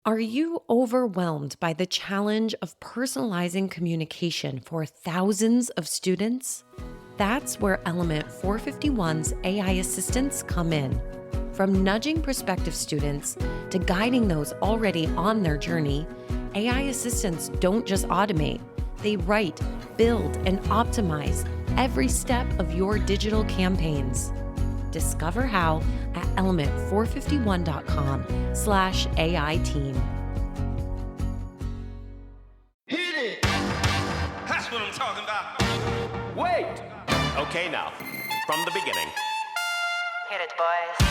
Are you overwhelmed by the challenge of personalizing communication for thousands of students? That's where Element 451's AI assistants come in. From nudging prospective students to guiding those already on their journey, AI assistants don't just automate, they write, build, and optimize every step of your digital campaigns. Discover how at element451.com/AI team. Hit it! That's what I'm talking about. Wait! Okay, now, from the beginning. Hit it, boys.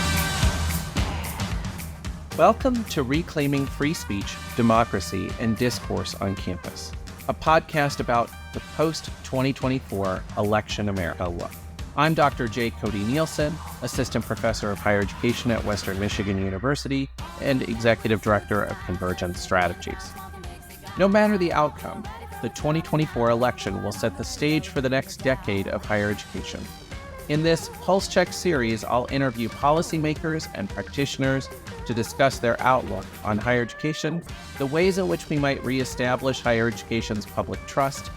Welcome to Reclaiming Free Speech, Democracy, and Discourse on Campus, a podcast about the post-2024 election America look. I'm Dr. Cody Nielsen, Assistant Professor of Higher Education at Western Michigan University and Executive Director of Convergence Strategies. No matter the outcome, the 2024 election will set the stage for the next decade of higher education. In this Pulse Check series, I'll interview policymakers and practitioners to discuss their outlook on higher education, the ways in which we might reestablish higher education's public trust,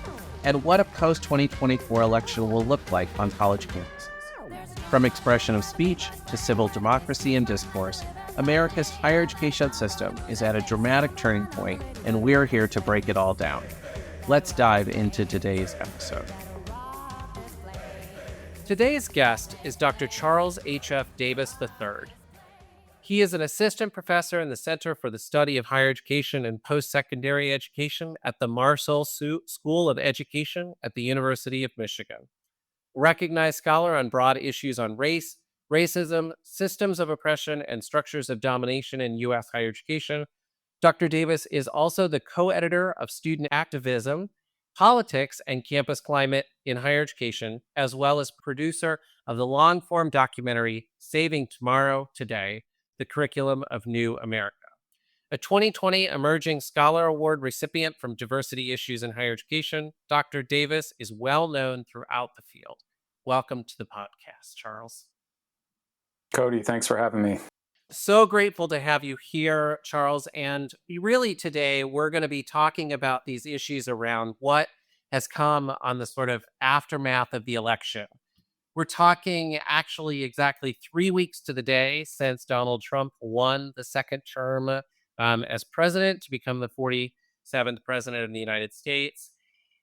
and what a post-2024 election will look like on college campuses. From expression of speech to civil democracy and discourse, America's higher education system is at a dramatic turning point, and we're here to break it all down. Let's dive into today's episode. Today's guest is Dr. Charles H.F. Davis III. He is an assistant professor in the Center for the Study of Higher Education and Post-Secondary Education at the Marshall School of Education at the University of Michigan. Recognized scholar on broad issues on race, racism, systems of oppression, and structures of domination in U.S. higher education, Dr. Davis is also the co-editor of Student Activism, Politics, and Campus Climate in Higher Education, as well as producer of the long-form documentary Saving Tomorrow Today, the Curriculum of New America. A 2020 Emerging Scholar Award recipient from Diversity Issues in Higher Education, Dr. Davis is well known throughout the field. Welcome to the podcast, Charles. Cody, thanks for having me. So grateful to have you here, Charles. And really today, we're going to be talking about these issues around what has come on the sort of aftermath of the election. We're talking actually exactly 3 weeks to the day since Donald Trump won the second term as president to become the 47th president of the United States.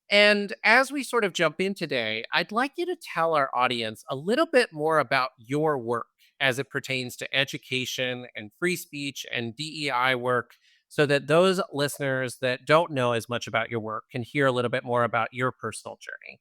And as we sort of jump in today, I'd like you to tell our audience a little bit more about your work as it pertains to education and free speech and DEI work, so that those listeners that don't know as much about your work can hear a little bit more about your personal journey.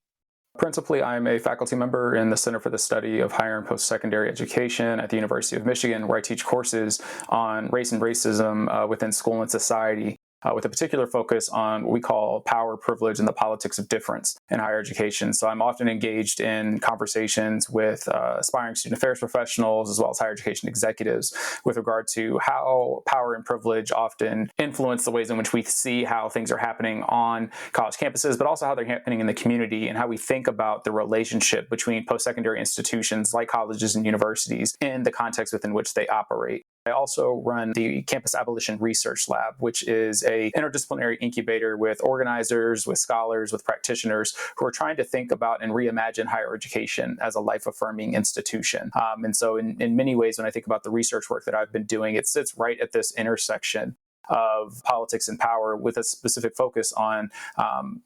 Principally, I'm a faculty member in the Center for the Study of Higher and Post-Secondary Education at the University of Michigan, where I teach courses on race and racism within school and society, with a particular focus on what we call power, privilege, and the politics of difference in higher education. So I'm often engaged in conversations with aspiring student affairs professionals, as well as higher education executives, with regard to how power and privilege often influence the ways in which we see how things are happening on college campuses, but also how they're happening in the community and how we think about the relationship between post-secondary institutions like colleges and universities in the context within which they operate. I also run the Campus Abolition Research Lab, which is an interdisciplinary incubator with organizers, with scholars, with practitioners who are trying to think about and reimagine higher education as a life-affirming institution. And so in many ways, when I think about the research work that I've been doing, it sits right at this intersection of politics and power, with a specific focus on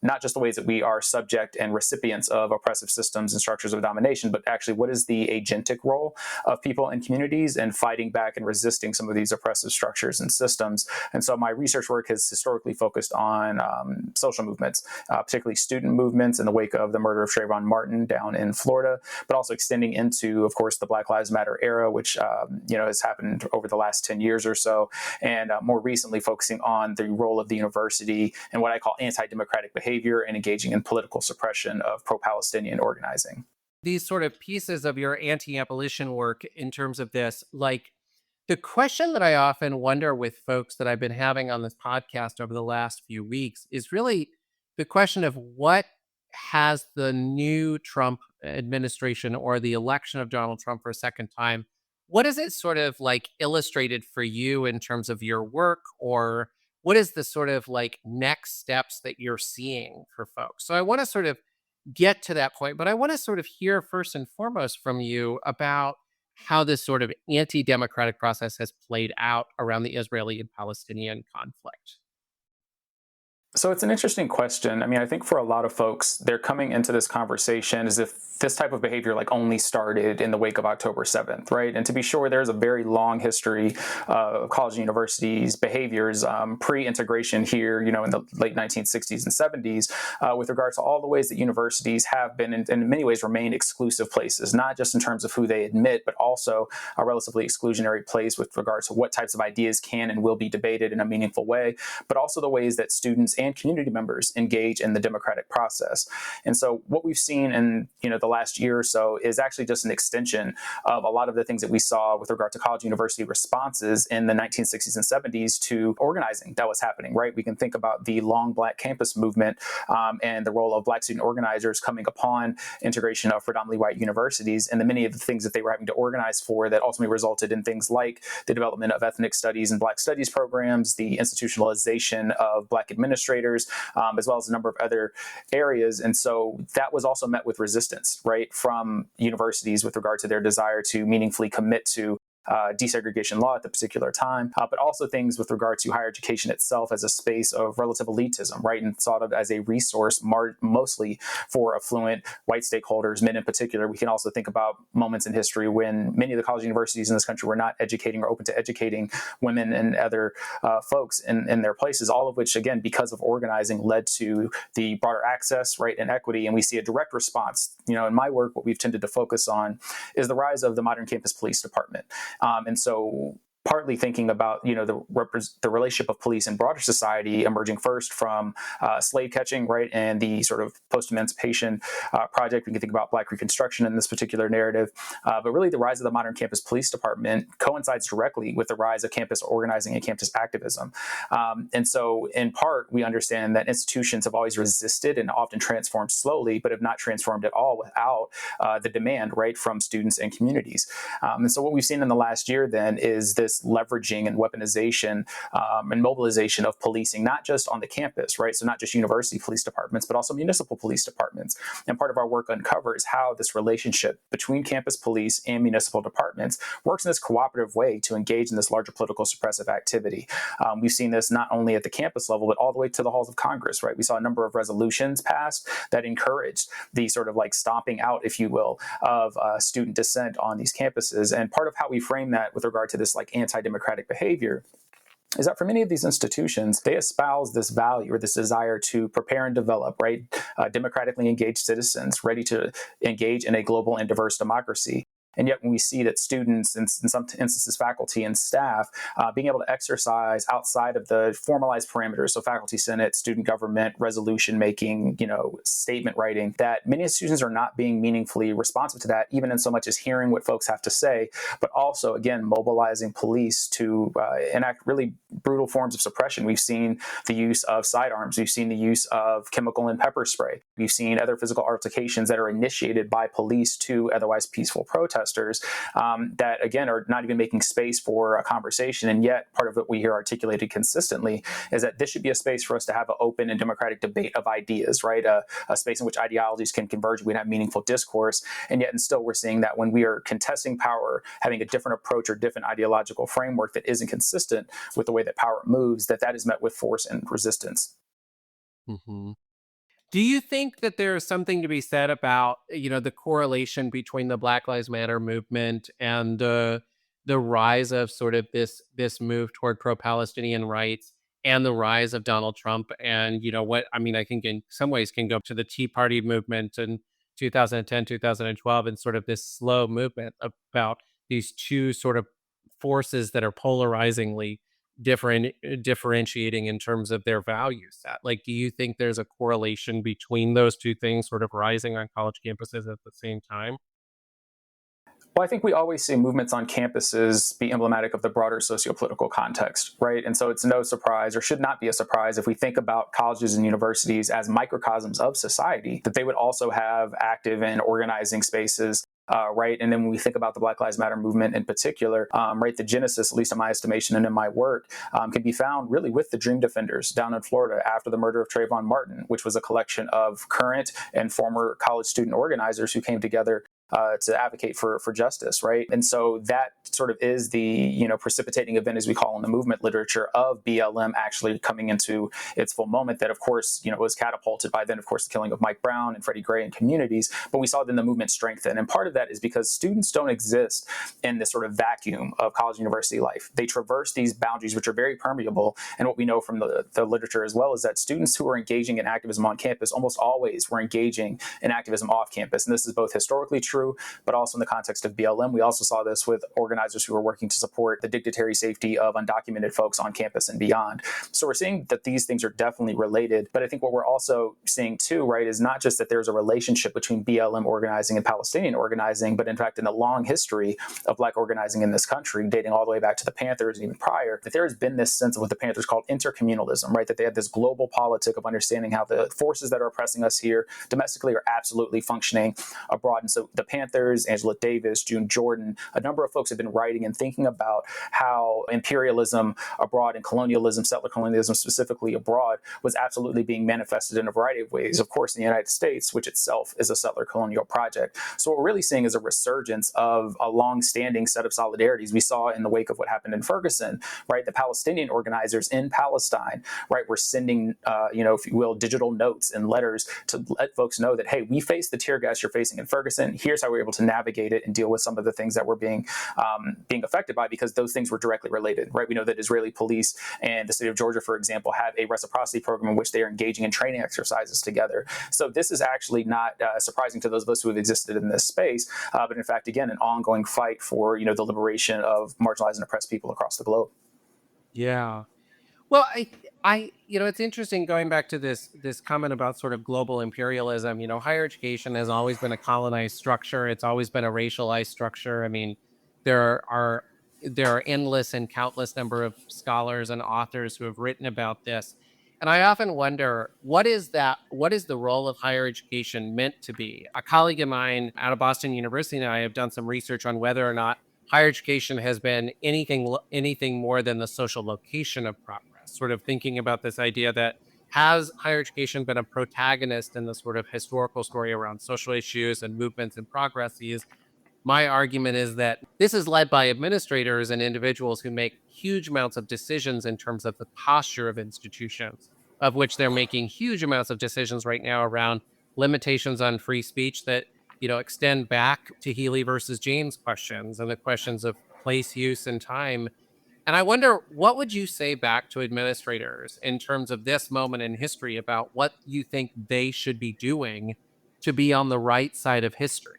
not just the ways that we are subject and recipients of oppressive systems and structures of domination, but actually what is the agentic role of people and communities in fighting back and resisting some of these oppressive structures and systems. And so my research work has historically focused on social movements, particularly student movements in the wake of the murder of Trayvon Martin down in Florida, but also extending into, of course, the Black Lives Matter era, which has happened over the last 10 years or so, and more recently focusing on the role of the university and what I call anti-democratic behavior and engaging in political suppression of pro-Palestinian organizing. These sort of pieces of your anti-abolition work in terms of this, like the question that I often wonder with folks that I've been having on this podcast over the last few weeks is really the question of what has the new Trump administration or the election of Donald Trump for a second time what is it sort of like illustrated for you in terms of your work, or what is the sort of like next steps that you're seeing for folks? So I want to sort of get to that point, but I want to sort of hear first and foremost from you about how this sort of anti-democratic process has played out around the Israeli and Palestinian conflict. So it's an interesting question. I mean, I think for a lot of folks, they're coming into this conversation as if this type of behavior like only started in the wake of October 7th, right? And to be sure, there's a very long history of college and universities behaviors pre-integration here, you know, in the late 1960s and 70s, with regards to all the ways that universities have been, in many ways, remain exclusive places, not just in terms of who they admit, but also a relatively exclusionary place with regards to what types of ideas can and will be debated in a meaningful way, but also the ways that students and community members engage in the democratic process. And so what we've seen in, you know, the last year or so is actually just an extension of a lot of the things that we saw with regard to college university responses in the 1960s and 70s to organizing that was happening, right? We can think about the long Black campus movement and the role of Black student organizers coming upon integration of predominantly white universities, and the many of the things that they were having to organize for that ultimately resulted in things like the development of ethnic studies and Black studies programs, the institutionalization of Black administrators, as well as a number of other areas. And so that was also met with resistance, right, from universities with regard to their desire to meaningfully commit to desegregation law at the particular time, but also things with regard to higher education itself as a space of relative elitism, right, and thought of as a resource mostly for affluent white stakeholders, men in particular. We can also think about moments in history when many of the college universities in this country were not educating or open to educating women and other folks in their places, all of which, again, because of organizing, led to the broader access, right, and equity. And we see a direct response. You know, in my work, what we've tended to focus on is the rise of the modern campus police department. And so partly thinking about, you know, the relationship of police and broader society emerging first from slave catching, right, and the sort of post-emancipation project. We can think about Black Reconstruction in this particular narrative, but really the rise of the modern campus police department coincides directly with the rise of campus organizing and campus activism. And so in part, we understand that institutions have always resisted and often transformed slowly, but have not transformed at all without the demand, right, from students and communities. And so what we've seen in the last year then is this leveraging and weaponization and mobilization of policing, not just on the campus, right? So not just university police departments, but also municipal police departments. And part of our work uncovers how this relationship between campus police and municipal departments works in this cooperative way to engage in this larger political suppressive activity. We've seen this not only at the campus level, but all the way to the halls of Congress, right? We saw a number of resolutions passed that encouraged the sort of like stomping out, if you will, of student dissent on these campuses. And part of how we frame that with regard to this like anti-democratic behavior is that for many of these institutions, they espouse this value or this desire to prepare and develop, right, democratically engaged citizens ready to engage in a global and diverse democracy. And yet when we see that students, and in some instances faculty and staff, being able to exercise outside of the formalized parameters, so faculty senate, student government, resolution making, you know, statement writing, that many institutions are not being meaningfully responsive to that, even in so much as hearing what folks have to say, but also, again, mobilizing police to enact really brutal forms of suppression. We've seen the use of sidearms. We've seen the use of chemical and pepper spray. We've seen other physical altercations that are initiated by police to otherwise peaceful protesters that, again, are not even making space for a conversation. And yet part of what we hear articulated consistently is that this should be a space for us to have an open and democratic debate of ideas, right? A space in which ideologies can converge. We can have meaningful discourse. And yet, and still, we're seeing that when we are contesting power, having a different approach or different ideological framework that isn't consistent with the way that power moves, that is met with force and resistance. Mm-hmm. Do you think that there is something to be said about, you know, the correlation between the Black Lives Matter movement and the rise of sort of this move toward pro-Palestinian rights and the rise of Donald Trump and, you know, what I mean, I think in some ways can go to the Tea Party movement in 2010, 2012, and sort of this slow movement about these two sort of forces that are polarizingly differentiating in terms of their value set. Like, do you think there's a correlation between those two things sort of rising on college campuses at the same time? Well, I think we always see movements on campuses be emblematic of the broader sociopolitical context, right? And so it's no surprise, or should not be a surprise, if we think about colleges and universities as microcosms of society, that they would also have active and organizing spaces right? And then when we think about the Black Lives Matter movement in particular, right, the genesis, at least in my estimation and in my work, can be found really with the Dream Defenders down in Florida after the murder of Trayvon Martin, which was a collection of current and former college student organizers who came together to advocate for justice, right? And so that sort of is the precipitating event, as we call in the movement literature, of BLM actually coming into its full moment. That, of course, was catapulted by then, of course, the killing of Mike Brown and Freddie Gray and communities. But we saw then the movement strengthen, and part of that is because students don't exist in this sort of vacuum of college university life. They traverse these boundaries, which are very permeable. And what we know from the literature as well is that students who are engaging in activism on campus almost always were engaging in activism off campus, and this is both historically true, but also in the context of BLM. We also saw this with organizers who were working to support the dignitary safety of undocumented folks on campus and beyond. So we're seeing that these things are definitely related. But I think what we're also seeing too, right, is not just that there's a relationship between BLM organizing and Palestinian organizing, but in fact, in the long history of Black organizing in this country, dating all the way back to the Panthers and even prior, that there has been this sense of what the Panthers called intercommunalism, right, that they had this global politic of understanding how the forces that are oppressing us here domestically are absolutely functioning abroad. And so the Panthers, Angela Davis, June Jordan, a number of folks have been writing and thinking about how imperialism abroad and colonialism, settler colonialism specifically abroad, was absolutely being manifested in a variety of ways. Of course, in the United States, which itself is a settler colonial project. So what we're really seeing is a resurgence of a long-standing set of solidarities we saw in the wake of what happened in Ferguson, right? The Palestinian organizers in Palestine, right, were sending, if you will, digital notes and letters to let folks know that, hey, we faced the tear gas you're facing in Ferguson. Here's how we're able to navigate it and deal with some of the things that were being affected by, because those things were directly related, right? We know that Israeli police and the state of Georgia, for example, have a reciprocity program in which they are engaging in training exercises together. So this is actually not surprising to those of us who have existed in this space, but in fact, again, an ongoing fight for the liberation of marginalized and oppressed people across the globe. Yeah. Well, it's interesting going back to this comment about sort of global imperialism. Higher education has always been a colonized structure. It's always been a racialized structure. I mean, there are endless and countless number of scholars and authors who have written about this. And I often wonder, what is the role of higher education meant to be? A colleague of mine out of Boston University and I have done some research on whether or not higher education has been anything more than the social location of progress, sort of thinking about this idea that has higher education been a protagonist in the sort of historical story around social issues and movements and progresses. My argument is that this is led by administrators and individuals who make huge amounts of decisions in terms of the posture of institutions, of which they're making huge amounts of decisions right now around limitations on free speech that extend back to Healy versus James questions and the questions of place, use, and time. And I wonder, what would you say back to administrators in terms of this moment in history about what you think they should be doing to be on the right side of history?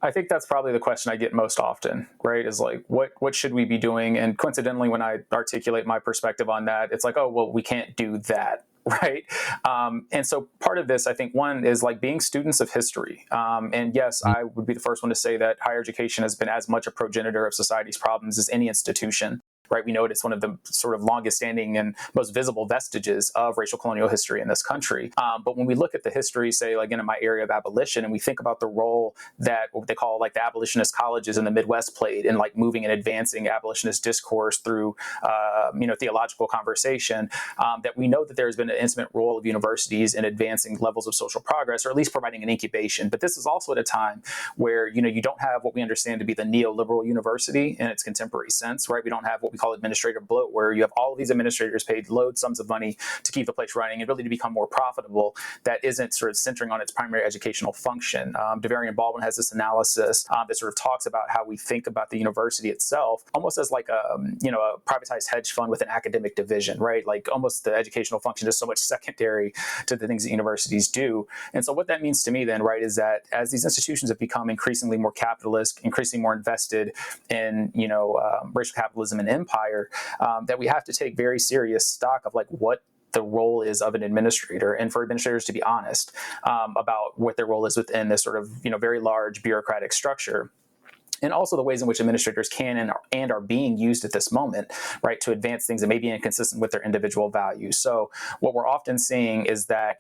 I think that's probably the question I get most often, right? Is like, what should we be doing? And coincidentally, when I articulate my perspective on that, it's like, oh, well, we can't do that. Right. And so part of this, I think, one is like being students of history. And yes, I would be the first one to say that higher education has been as much a progenitor of society's problems as any institution. Right. We know it's one of the sort of longest standing and most visible vestiges of racial colonial history in this country. But when we look at the history, say, like in my area of abolition, and we think about the role that what they call like the abolitionist colleges in the Midwest played in like moving and advancing abolitionist discourse through, theological conversation, that we know that there has been an intimate role of universities in advancing levels of social progress, or at least providing an incubation. But this is also at a time where, you don't have what we understand to be the neoliberal university in its contemporary sense, right? We don't have what we call administrative bloat, where you have all of these administrators paid load sums of money to keep the place running and really to become more profitable, that isn't sort of centering on its primary educational function. DeVarian Baldwin has this analysis that sort of talks about how we think about the university itself almost as like a privatized hedge fund with an academic division, right? Like almost the educational function is so much secondary to the things that universities do. And so what that means to me then, right, is that as these institutions have become increasingly more capitalist, increasingly more invested in, racial capitalism and empire, that we have to take very serious stock of like what the role is of an administrator, and for administrators to be honest about what their role is within this sort of, very large bureaucratic structure. And also the ways in which administrators can and are being used at this moment, right, to advance things that may be inconsistent with their individual values. So what we're often seeing is that,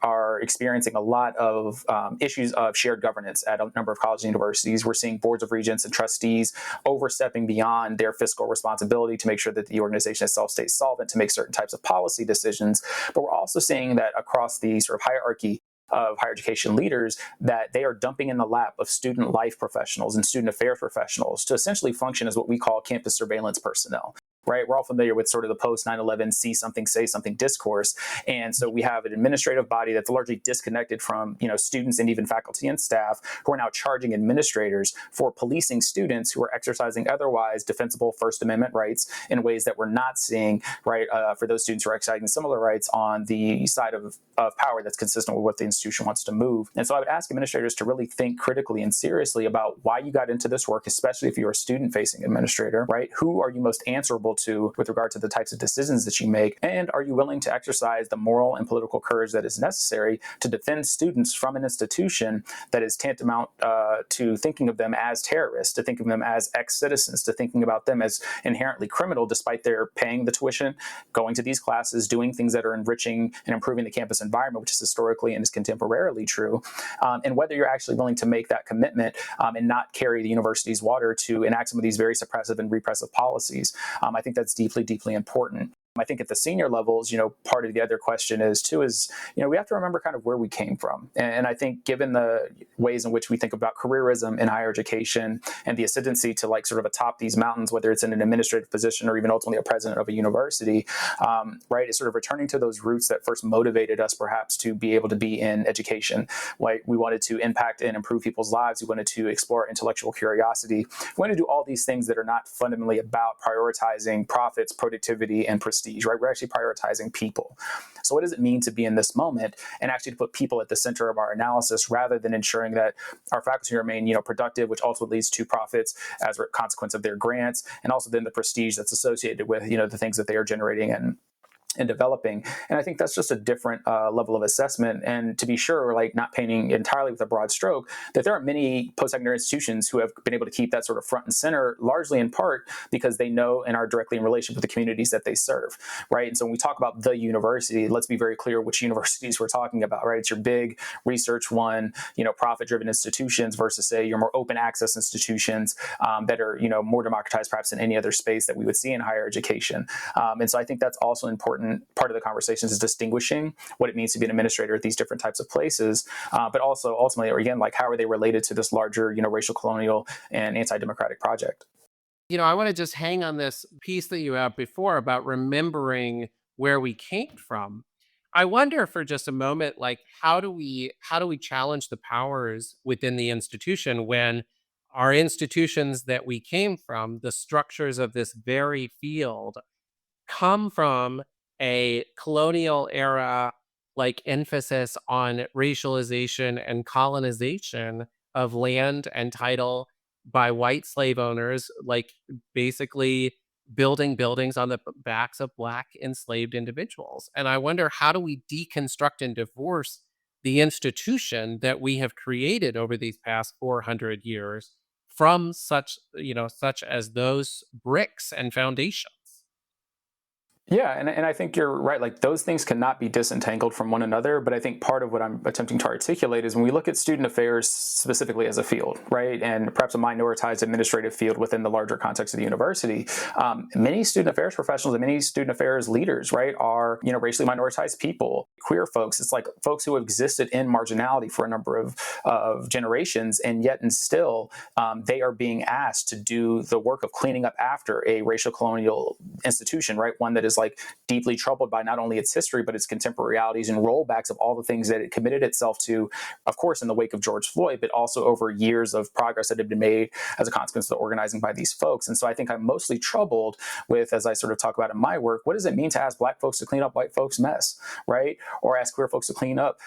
are experiencing a lot of issues of shared governance at a number of colleges and universities. We're seeing boards of regents and trustees overstepping beyond their fiscal responsibility to make sure that the organization itself stays solvent to make certain types of policy decisions. But we're also seeing that across the sort of hierarchy of higher education leaders, that they are dumping in the lap of student life professionals and student affairs professionals to essentially function as what we call campus surveillance personnel. Right, we're all familiar with sort of the post 9/11 see something, say something discourse, and so we have an administrative body that's largely disconnected from students and even faculty and staff who are now charging administrators for policing students who are exercising otherwise defensible First Amendment rights in ways that we're not seeing for those students who are exercising similar rights on the side of power that's consistent with what the institution wants to move. And so I would ask administrators to really think critically and seriously about why you got into this work, especially if you're a student-facing administrator. Right, who are you most answerable to with regard to the types of decisions that you make, and are you willing to exercise the moral and political courage that is necessary to defend students from an institution that is tantamount to thinking of them as terrorists, to think of them as ex-citizens, to thinking about them as inherently criminal despite their paying the tuition, going to these classes, doing things that are enriching and improving the campus environment, which is historically and is contemporarily true, and whether you're actually willing to make that commitment and not carry the university's water to enact some of these very suppressive and repressive policies. I think that's deeply, deeply important. I think at the senior levels, part of the other question is we have to remember kind of where we came from. And I think given the ways in which we think about careerism in higher education and the ascendancy to sort of atop these mountains, whether it's in an administrative position or even ultimately a president of a university, it's sort of returning to those roots that first motivated us perhaps to be able to be in education. We wanted to impact and improve people's lives. We wanted to explore intellectual curiosity. We wanted to do all these things that are not fundamentally about prioritizing profits, productivity, and prestige. Right? We're actually prioritizing people. So what does it mean to be in this moment and actually to put people at the center of our analysis rather than ensuring that our faculty remain, productive, which also leads to profits as a consequence of their grants, and also then the prestige that's associated with, the things that they are generating and developing. And I think that's just a different level of assessment. And to be sure, not painting entirely with a broad stroke, that there are many post-secondary institutions who have been able to keep that sort of front and center, largely in part because they know and are directly in relation with the communities that they serve, right? And so when we talk about the university, let's be very clear which universities we're talking about, right? It's your big research one, profit-driven institutions versus, say, your more open access institutions that are, more democratized perhaps in any other space that we would see in higher education. And so I think that's also important. Part of the conversations is distinguishing what it means to be an administrator at these different types of places, but also ultimately, or again, how are they related to this larger, racial, colonial, and anti-democratic project? I want to just hang on this piece that you have before about remembering where we came from. I wonder for just a moment, how do we challenge the powers within the institution when our institutions that we came from, the structures of this very field, come from a colonial era emphasis on racialization and colonization of land and title by white slave owners, basically building buildings on the backs of Black enslaved individuals. And I wonder, how do we deconstruct and divorce the institution that we have created over these past 400 years from such as those bricks and foundations? Yeah, and I think you're right. Those things cannot be disentangled from one another. But I think part of what I'm attempting to articulate is when we look at student affairs specifically as a field, right, and perhaps a minoritized administrative field within the larger context of the university, many student affairs professionals and many student affairs leaders, right, are racially minoritized people, queer folks. It's folks who have existed in marginality for a number of generations, and yet and still they are being asked to do the work of cleaning up after a racial colonial institution, right, one that is deeply troubled by not only its history, but its contemporary realities and rollbacks of all the things that it committed itself to, of course, in the wake of George Floyd, but also over years of progress that had been made as a consequence of the organizing by these folks. And so I think I'm mostly troubled with, as I sort of talk about in my work, what does it mean to ask Black folks to clean up white folks' mess, right? Or ask queer folks to clean up,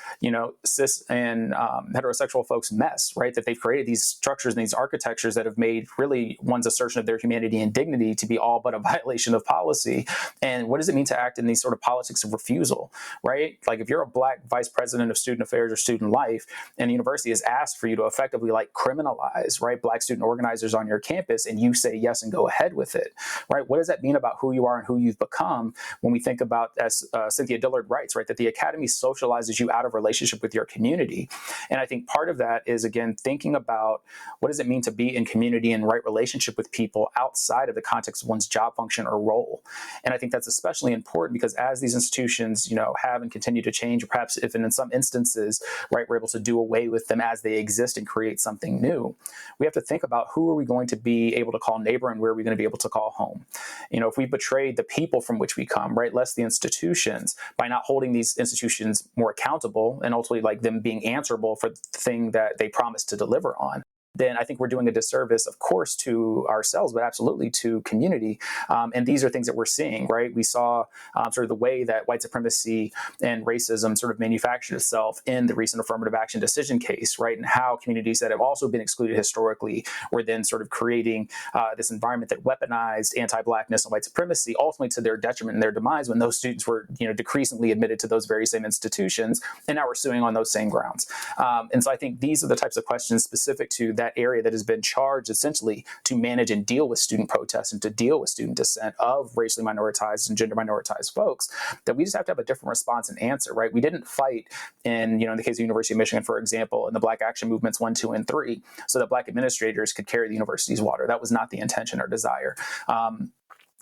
cis and heterosexual folks' mess, right? That they've created these structures and these architectures that have made really one's assertion of their humanity and dignity to be all but a violation of policy. And And what does it mean to act in these sort of politics of refusal, right? Like if you're a Black vice president of student affairs or student life, and the university has asked for you to effectively like criminalize, right, Black student organizers on your campus, and you say yes and go ahead with it, right? What does that mean about who you are and who you've become when we think about, as Cynthia Dillard writes, right, that the academy socializes you out of relationship with your community? And I think part of that is, again, thinking about what does it mean to be in community and right relationship with people outside of the context of one's job function or role. And I think that's especially important because as these institutions, have and continue to change, or perhaps if in some instances, right, we're able to do away with them as they exist and create something new, we have to think about who are we going to be able to call neighbor and where are we going to be able to call home. If we betrayed the people from which we come, right, less the institutions, by not holding these institutions more accountable and ultimately like them being answerable for the thing that they promised to deliver on, then I think we're doing a disservice, of course, to ourselves, but absolutely to community. And these are things that we're seeing, right? We saw sort of the way that white supremacy and racism sort of manufactured itself in the recent affirmative action decision case, right? And how communities that have also been excluded historically were then sort of creating this environment that weaponized anti-Blackness and white supremacy, ultimately to their detriment and their demise when those students were, decreasingly admitted to those very same institutions. And now we're suing on those same grounds. And so I think these are the types of questions specific to that area that has been charged essentially to manage and deal with student protests and to deal with student dissent of racially minoritized and gender minoritized folks, that we just have to have a different response and answer, right? We didn't fight in the case of the University of Michigan, for example, in the Black Action Movements 1, 2, and 3, so that Black administrators could carry the university's water. That was not the intention or desire.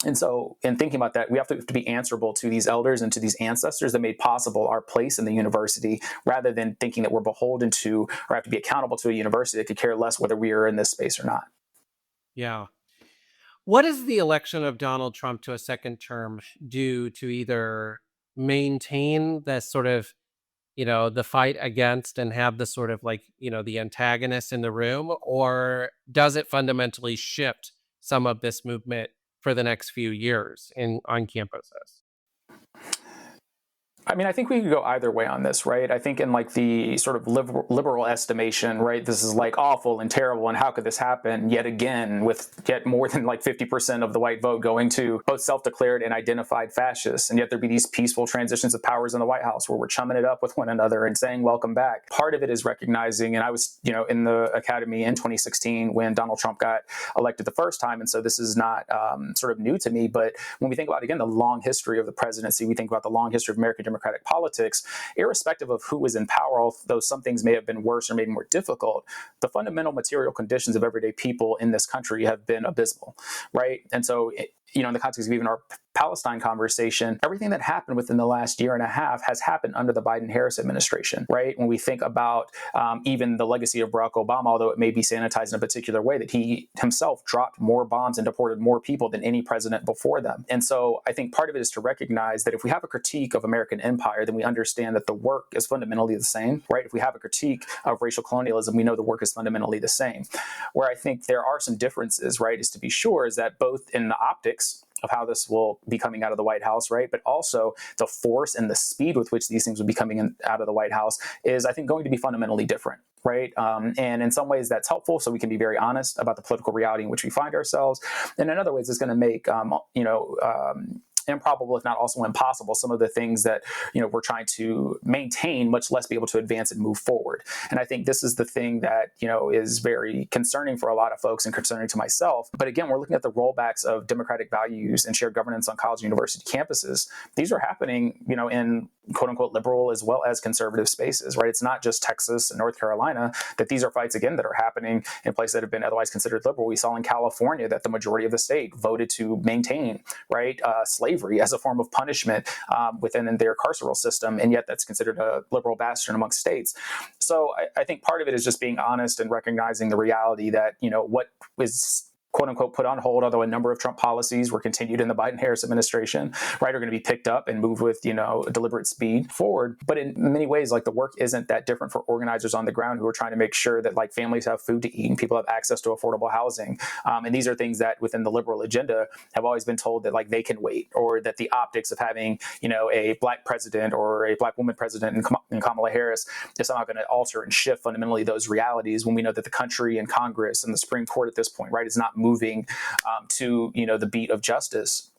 And so in thinking about that, we have to be answerable to these elders and to these ancestors that made possible our place in the university, rather than thinking that we're beholden to or have to be accountable to a university that could care less whether we are in this space or not. Yeah. What does the election of Donald Trump to a second term do to either maintain the sort of, the fight against and have the sort of like, the antagonist in the room, or does it fundamentally shift some of this movement for the next few years on campuses? I mean, I think we could go either way on this, right? I think in like the sort of liberal estimation, right, this is like awful and terrible, and how could this happen yet again with yet more than like 50% of the white vote going to both self-declared and identified fascists, and yet there be these peaceful transitions of powers in the White House where we're chumming it up with one another and saying welcome back. Part of it is recognizing, and I was, in the academy in 2016 when Donald Trump got elected the first time, and so this is not sort of new to me, but when we think about, again, the long history of the presidency, we think about the long history of American democratic politics, irrespective of who was in power, although some things may have been worse or maybe more difficult, the fundamental material conditions of everyday people in this country have been abysmal, right? And so, in the context of even our Palestine conversation, everything that happened within the last year and a half has happened under the Biden-Harris administration, right? When we think about even the legacy of Barack Obama, although it may be sanitized in a particular way, that he himself dropped more bombs and deported more people than any president before them. And so I think part of it is to recognize that if we have a critique of American empire, then we understand that the work is fundamentally the same, right? If we have a critique of racial colonialism, we know the work is fundamentally the same. Where I think there are some differences, right, is to be sure is that both in the optics of how this will be coming out of the White House, right? But also the force and the speed with which these things will be coming out of the White House is, I think, going to be fundamentally different, right? And in some ways that's helpful, so we can be very honest about the political reality in which we find ourselves. And in other ways, it's going to make, improbable, if not also impossible, some of the things that we're trying to maintain, much less be able to advance and move forward. And I think this is the thing that is very concerning for a lot of folks and concerning to myself. But again, we're looking at the rollbacks of democratic values and shared governance on college and university campuses. These are happening, in quote unquote liberal as well as conservative spaces, right? It's not just Texas and North Carolina that these are fights, again, that are happening in places that have been otherwise considered liberal. We saw in California that the majority of the state voted to maintain, right, slavery as a form of punishment within their carceral system, and yet that's considered a liberal bastion amongst states. So I think part of it is just being honest and recognizing the reality that, what was quote unquote put on hold, although a number of Trump policies were continued in the Biden-Harris administration, right, are going to be picked up and moved with, deliberate speed forward. But in many ways, like, the work isn't that different for organizers on the ground who are trying to make sure that, like, families have food to eat and people have access to affordable housing. And these are things that within the liberal agenda have always been told that, like, they can wait, or that the optics of having, a Black president or a Black woman president in Kamala Harris is somehow going to alter and shift fundamentally those realities, when we know that the country and Congress and the Supreme Court at this point, right, is not moving to the beat of justice.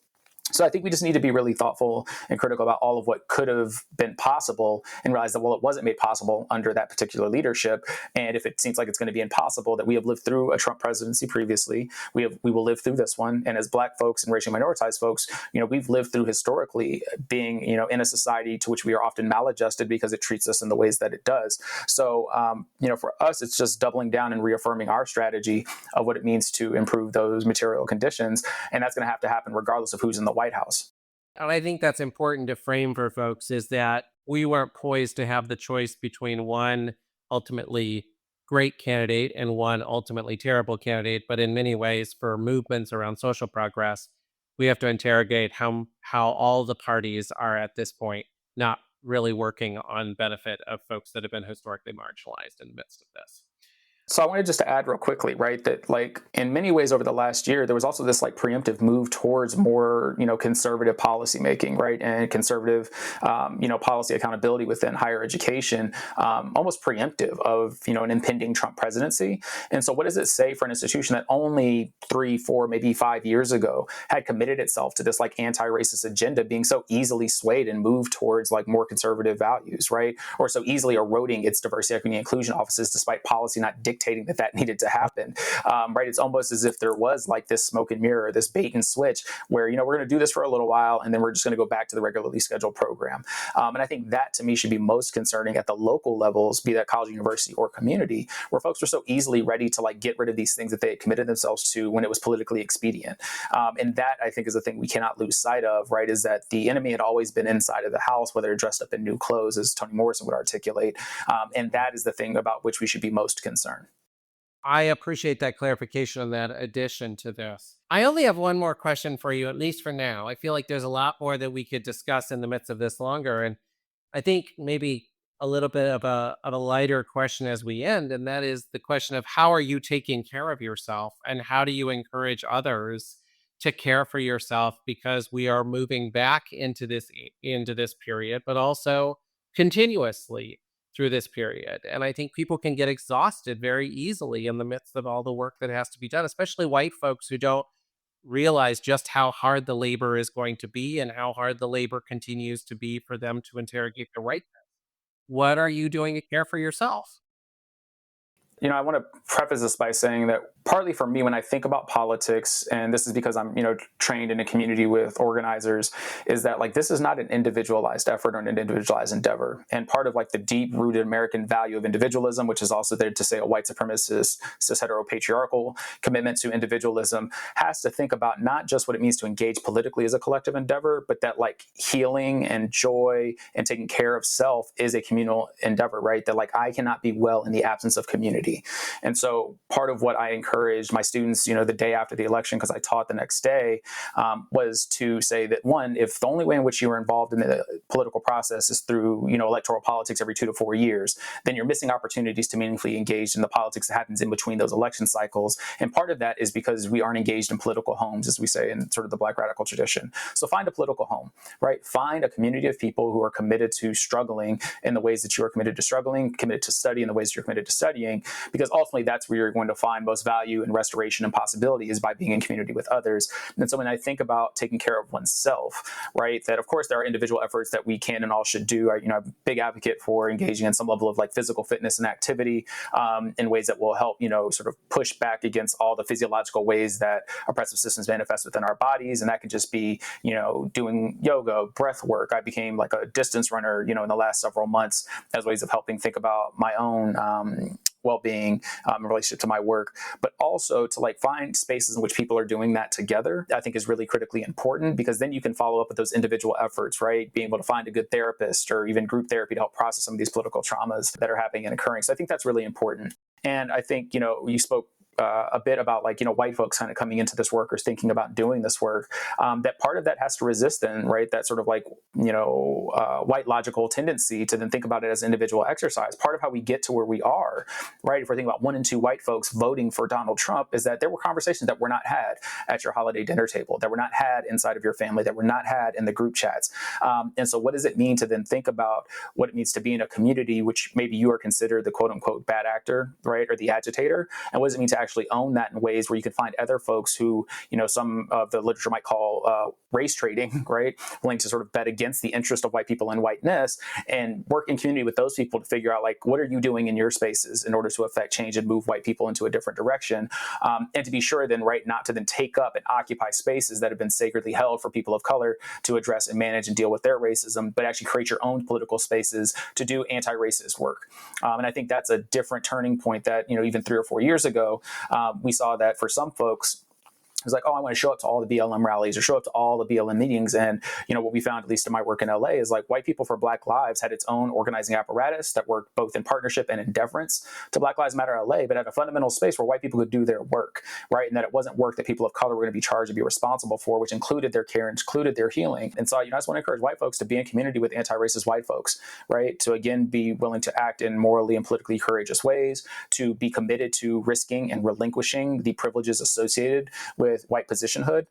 So I think we just need to be really thoughtful and critical about all of what could have been possible and realize that, well, it wasn't made possible under that particular leadership. And if it seems like it's going to be impossible, that we have lived through a Trump presidency previously, we will live through this one. And as Black folks and racially minoritized folks, we've lived through historically being, in a society to which we are often maladjusted because it treats us in the ways that it does. So, for us, it's just doubling down and reaffirming our strategy of what it means to improve those material conditions. And that's going to have to happen regardless of who's in the White House. And I think that's important to frame for folks, is that we weren't poised to have the choice between one ultimately great candidate and one ultimately terrible candidate. But in many ways, for movements around social progress, we have to interrogate how all the parties are at this point not really working on benefit of folks that have been historically marginalized in the midst of this. So I wanted just to add real quickly, right, that in many ways over the last year, there was also this preemptive move towards more, conservative policy making, right, and conservative, policy accountability within higher education, almost preemptive of, an impending Trump presidency. And so what does it say for an institution that only 3, 4, maybe 5 years ago had committed itself to this anti-racist agenda being so easily swayed and moved towards more conservative values, right, or so easily eroding its diversity, equity, and inclusion offices despite policy not dictating that needed to happen, right? It's almost as if there was this smoke and mirror, this bait and switch where, we're going to do this for a little while and then we're just going to go back to the regularly scheduled program. And I think that to me should be most concerning at the local levels, be that college, university, or community, where folks are so easily ready to get rid of these things that they had committed themselves to when it was politically expedient. And that I think is the thing we cannot lose sight of, right? Is that the enemy had always been inside of the house, whether dressed up in new clothes, as Toni Morrison would articulate. And that is the thing about which we should be most concerned. I appreciate that clarification and that addition to this. I only have one more question for you, at least for now. I feel like there's a lot more that we could discuss in the midst of this longer. And I think maybe a little bit of a lighter question as we end, and that is the question of how are you taking care of yourself and how do you encourage others to care for yourself, because we are moving back into this period, but also continuously through this period. And I think people can get exhausted very easily in the midst of all the work that has to be done, especially white folks who don't realize just how hard the labor is going to be and how hard the labor continues to be for them to interrogate their right. What are you doing to care for yourself? I want to preface this by saying that partly for me, when I think about politics, and this is because I'm, trained in a community with organizers, is that this is not an individualized effort or an individualized endeavor. And part of the deep-rooted American value of individualism, which is also there to say a white supremacist, cis heteropatriarchal commitment to individualism, has to think about not just what it means to engage politically as a collective endeavor, but that healing and joy and taking care of self is a communal endeavor, right? That I cannot be well in the absence of community. And so part of what I encouraged my students, the day after the election, because I taught the next day, was to say that, one, if the only way in which you are involved in the political process is through, electoral politics every 2 to 4 years, then you're missing opportunities to meaningfully engage in the politics that happens in between those election cycles. And part of that is because we aren't engaged in political homes, as we say in sort of the Black radical tradition. So find a political home, right? Find a community of people who are committed to struggling in the ways that you are committed to struggling, committed to study in the ways you're committed to studying, because ultimately that's where you're going to find most value and restoration and possibility, is by being in community with others. And so when I think about taking care of oneself, right, that of course there are individual efforts that we can and all should do. I'm a big advocate for engaging in some level of physical fitness and activity in ways that will help, sort of push back against all the physiological ways that oppressive systems manifest within our bodies. And that could just be, doing yoga, breath work. I became a distance runner, in the last several months as ways of helping think about my own well-being in relationship to my work, but also to find spaces in which people are doing that together, I think is really critically important, because then you can follow up with those individual efforts, right? Being able to find a good therapist or even group therapy to help process some of these political traumas that are happening and occurring. So I think that's really important. And I think, you spoke a bit about white folks kind of coming into this work or thinking about doing this work, that part of that has to resist then, right? That sort of white logical tendency to then think about it as individual exercise. Part of how we get to where we are, right? If we're thinking about 1 and 2 white folks voting for Donald Trump, is that there were conversations that were not had at your holiday dinner table, that were not had inside of your family, that were not had in the group chats. And so what does it mean to then think about what it means to be in a community which maybe you are considered the quote unquote bad actor, right? Or the agitator? And what does it mean to actually actually own that in ways where you can find other folks who, some of the literature might call race trading, right? Willing to sort of bet against the interest of white people and whiteness, and work in community with those people to figure out, like, what are you doing in your spaces in order to affect change and move white people into a different direction. And to be sure then, right, not to then take up and occupy spaces that have been sacredly held for people of color to address and manage and deal with their racism, but actually create your own political spaces to do anti-racist work. And I think that's a different turning point that, even 3 or 4 years ago, we saw that for some folks, it was like, oh, I want to show up to all the BLM rallies or show up to all the BLM meetings. And, what we found, at least in my work in LA, is like white people for Black Lives had its own organizing apparatus that worked both in partnership and in deference to Black Lives Matter LA, but at a fundamental space where white people could do their work, right? And that it wasn't work that people of color were going to be charged to be responsible for, which included their care, included their healing. And so, I just want to encourage white folks to be in community with anti-racist white folks, right? To, again, be willing to act in morally and politically courageous ways, to be committed to risking and relinquishing the privileges associated with white positionhood,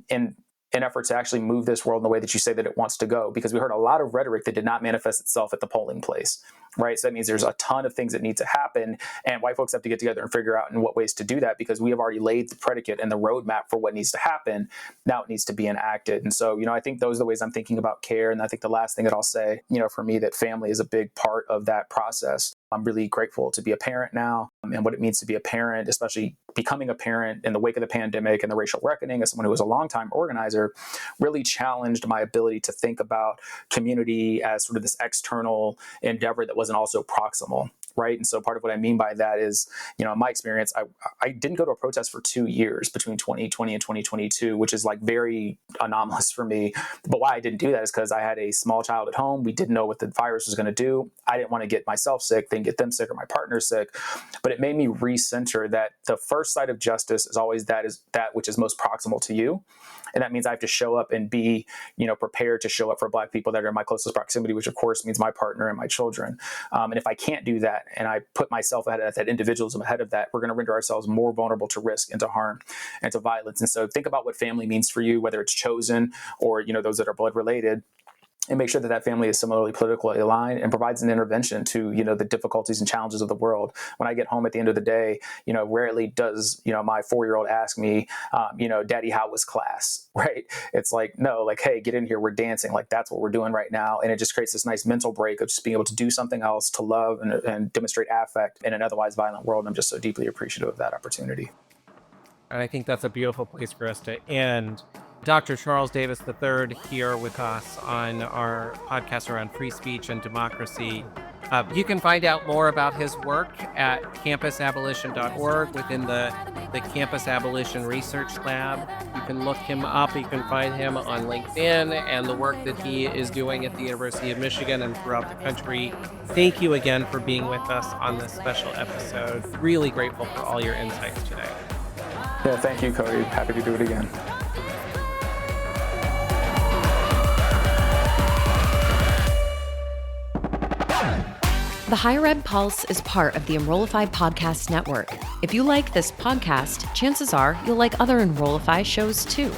in an effort to actually move this world in the way that you say that it wants to go. Because we heard a lot of rhetoric that did not manifest itself at the polling place, right? So that means there's a ton of things that need to happen, and white folks have to get together and figure out in what ways to do that, because we have already laid the predicate and the roadmap for what needs to happen. Now it needs to be enacted. And so, I think those are the ways I'm thinking about care. And I think the last thing that I'll say, for me, that family is a big part of that process. I'm really grateful to be a parent now, and what it means to be a parent, especially becoming a parent in the wake of the pandemic and the racial reckoning, as someone who was a longtime organizer, really challenged my ability to think about community as sort of this external endeavor that wasn't also proximal. Right. And so part of what I mean by that is, in my experience, I didn't go to a protest for 2 years between 2020 and 2022, which is like very anomalous for me. But why I didn't do that is because I had a small child at home. We didn't know what the virus was going to do. I didn't want to get myself sick, then get them sick or my partner sick. But it made me recenter that the first site of justice is always that which is most proximal to you. And that means I have to show up and be, prepared to show up for Black people that are in my closest proximity, which of course means my partner and my children. And if I can't do that, and I put myself ahead of that, individualism ahead of that, we're going to render ourselves more vulnerable to risk and to harm and to violence. And so think about what family means for you, whether it's chosen or, those that are blood related, and make sure that that family is similarly politically aligned and provides an intervention to, the difficulties and challenges of the world. When I get home at the end of the day, rarely does, my 4-year-old ask me, Daddy, how was class? Right? It's like, no, like, hey, get in here. We're dancing. Like, that's what we're doing right now. And it just creates this nice mental break of just being able to do something else, to love and demonstrate affect in an otherwise violent world. And I'm just so deeply appreciative of that opportunity. And I think that's a beautiful place for us to end. Dr. Charles Davis III here with us on our podcast around free speech and democracy. You can find out more about his work at campusabolition.org within the Campus Abolition Research Lab. You can look him up. You can find him on LinkedIn and the work that he is doing at the University of Michigan and throughout the country. Thank you again for being with us on this special episode. Really grateful for all your insights today. Yeah, thank you, Cody. Happy to do it again. The Higher Ed Pulse is part of the Enrollify podcast network. If you like this podcast, chances are you'll like other Enrollify shows too.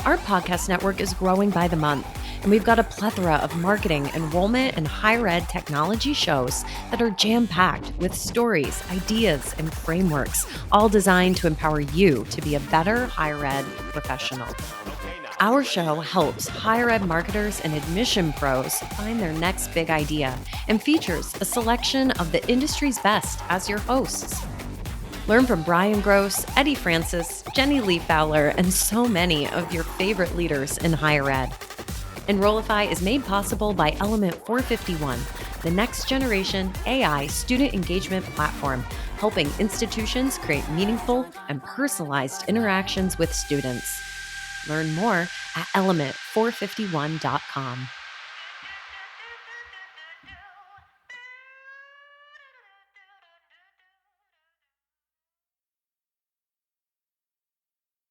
Our podcast network is growing by the month, and we've got a plethora of marketing, enrollment, and higher ed technology shows that are jam-packed with stories, ideas, and frameworks, all designed to empower you to be a better higher ed professional. Our show helps higher ed marketers and admission pros find their next big idea and features a selection of the industry's best as your hosts. Learn from Brian Gross, Eddie Francis, Jenny Lee Fowler, and so many of your favorite leaders in higher ed. Enrollify is made possible by Element 451, the next generation AI student engagement platform, helping institutions create meaningful and personalized interactions with students. Learn more at element451.com.